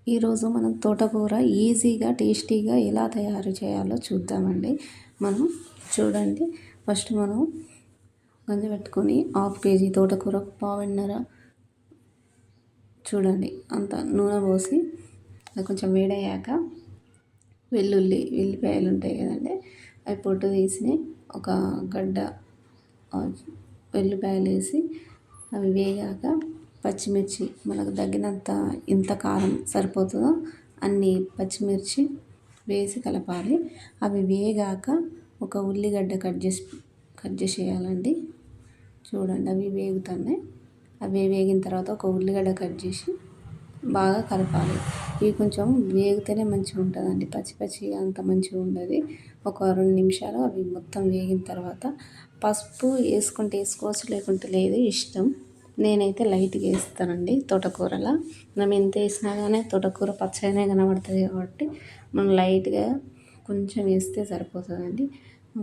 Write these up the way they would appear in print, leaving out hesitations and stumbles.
ఈరోజు మనం తోటకూర ఈజీగా టేస్టీగా ఎలా తయారు చేయాలో చూద్దామండి. మనం చూడండి, ఫస్ట్ మనం గంజి పెట్టుకొని 1/2 కేజీ తోటకూర, పావున్నర చూడండి అంత నూనె పోసి అది కొంచెం వేడయ్యాక వెల్లిపాయలు ఉంటాయి కదండి, అవి పొట్టు తీసి ఒక గడ్డ వెల్లిపాయలు వేసి అవి వేగాక పచ్చిమిర్చి మనకు తగినంత ఎంత కారం సరిపోతుందో అన్ని పచ్చిమిర్చి వేసి కలపాలి. అవి వేగాక ఒక ఉల్లిగడ్డ కట్ చేసేయాలండి. చూడండి అవి వేగుతున్నాయి. అవి వేగిన తర్వాత ఒక ఉల్లిగడ్డ కట్ చేసి బాగా కలపాలి. ఇవి కొంచెం వేగితేనే మంచిగా ఉంటుందండి, పచ్చిగా అంత మంచిగా ఉండదు. ఒక 2 నిమిషాలు అవి మొత్తం వేగిన తర్వాత పసుపు వేసుకుంటే వేసుకోవచ్చు, లేకుంటే లేదు, ఇష్టం. నేనైతే లైట్గా వేస్తానండి తోటకూరలో. మనం ఎంత వేసినా కానీ తోటకూర పచ్చగానే కనబడుతుంది కాబట్టి మనం లైట్గా కొంచెం వేస్తే సరిపోతుందండి.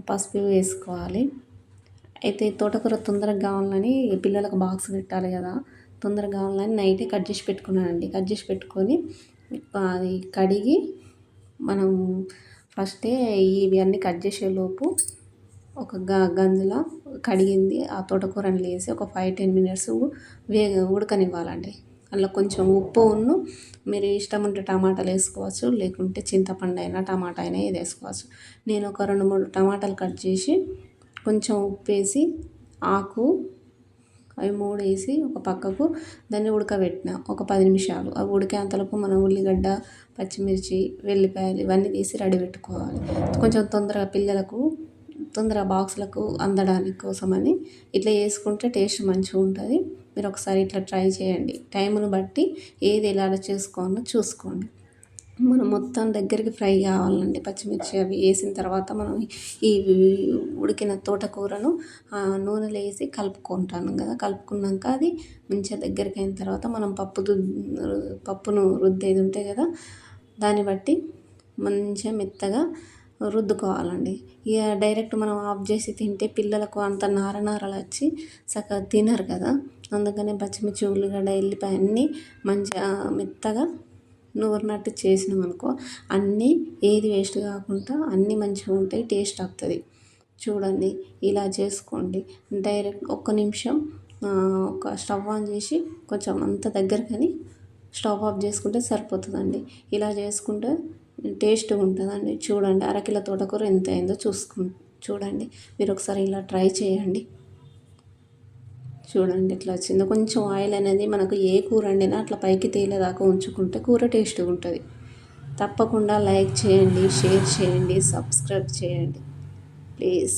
పసుపు వేసుకోవాలి. అయితే తోటకూర తొందరగా కావాలని పిల్లలకు బాక్స్ పెట్టాలి కదా, తొందరగా కావాలని నైటే కట్ చేసి పెట్టుకున్నానండి. కట్ చేసి పెట్టుకొని అది కడిగి మనం ఫస్టే ఇవి అన్నీ కట్ చేసేలోపు ఒక గంజులో కడిగింది ఆ తోటకూరని వేసి ఒక 5-10 మినిట్స్ ఉడకనివ్వాలండి. అందులో కొంచెం ఉప్పును, మీరు ఇష్టం ఉంటే టమాటాలు వేసుకోవచ్చు, లేకుంటే చింతపండు అయినా టమాటా అయినా ఏది వేసుకోవచ్చు. నేను ఒక 2-3 టమాటాలు కట్ చేసి కొంచెం ఉప్పు వేసి ఆకు అవి 3 వేసి ఒక పక్కకు దాన్ని ఉడకబెట్టిన ఒక 10 నిమిషాలు. అవి ఉడికేంతలోపు మనం ఉల్లిగడ్డ, పచ్చిమిర్చి, వెల్లిపాయలు ఇవన్నీ తీసి రెడీ పెట్టుకోవాలి. కొంచెం తొందరగా పిల్లలకు తొందరగా బాక్సులకు అందడానికి కోసమని ఇట్లా చేసుకుంటే టేస్ట్ మంచిగా ఉంటుంది. మీరు ఒకసారి ఇట్లా ట్రై చేయండి. టైంను బట్టి ఏది ఎలా చేసుకోవాలో చూసుకోండి. మనం మొత్తం దగ్గరికి ఫ్రై కావాలండి. పచ్చిమిర్చి అవి వేసిన తర్వాత మనం ఈ ఉడికిన తోటకూరను నూనెలో వేసి కలుపుకుంటాను కదా, కలుపుకున్నాక అది మంచిగా దగ్గరికి అయిన తర్వాత మనం పప్పును రుద్దేది ఉంటాయి కదా, దాన్ని బట్టి మంచిగా మెత్తగా రుద్దుకోవాలండి. ఇక డైరెక్ట్ మనం ఆఫ్ చేసి తింటే పిల్లలకు అంత నారలు వచ్చి చక్కగా తినరు కదా, అందుకనే పచ్చిమిర్చి, ఉల్లిగడ్డ, ఎల్లిపాయ అన్నీ మంచిగా మెత్తగా నూరినట్టు చేసినాం అనుకో అన్నీ ఏది వేస్ట్ కాకుండా అన్నీ మంచిగా ఉంటాయి, టేస్ట్ వస్తుంది. చూడండి ఇలా చేసుకోండి. డైరెక్ట్ 1 నిమిషం ఒక స్టవ్ ఆన్ చేసి కొంచెం అంత దగ్గరకని స్టవ్ ఆఫ్ చేసుకుంటే సరిపోతుందండి. ఇలా చేసుకుంటే టేస్ట్గా ఉంటుందండి. చూడండి అరకిలో తోటకూర ఎంత అయిందో చూడండి. మీరు ఒకసారి ఇలా ట్రై చేయండి. చూడండి ఎట్లా వచ్చిందో. కొంచెం ఆయిల్ అనేది మనకు ఏ కూర వండినా అట్లా పైకి తేలేదాకా ఉంచుకుంటే కూర టేస్ట్గా ఉంటుంది. తప్పకుండా లైక్ చేయండి, షేర్ చేయండి, సబ్స్క్రైబ్ చేయండి ప్లీజ్.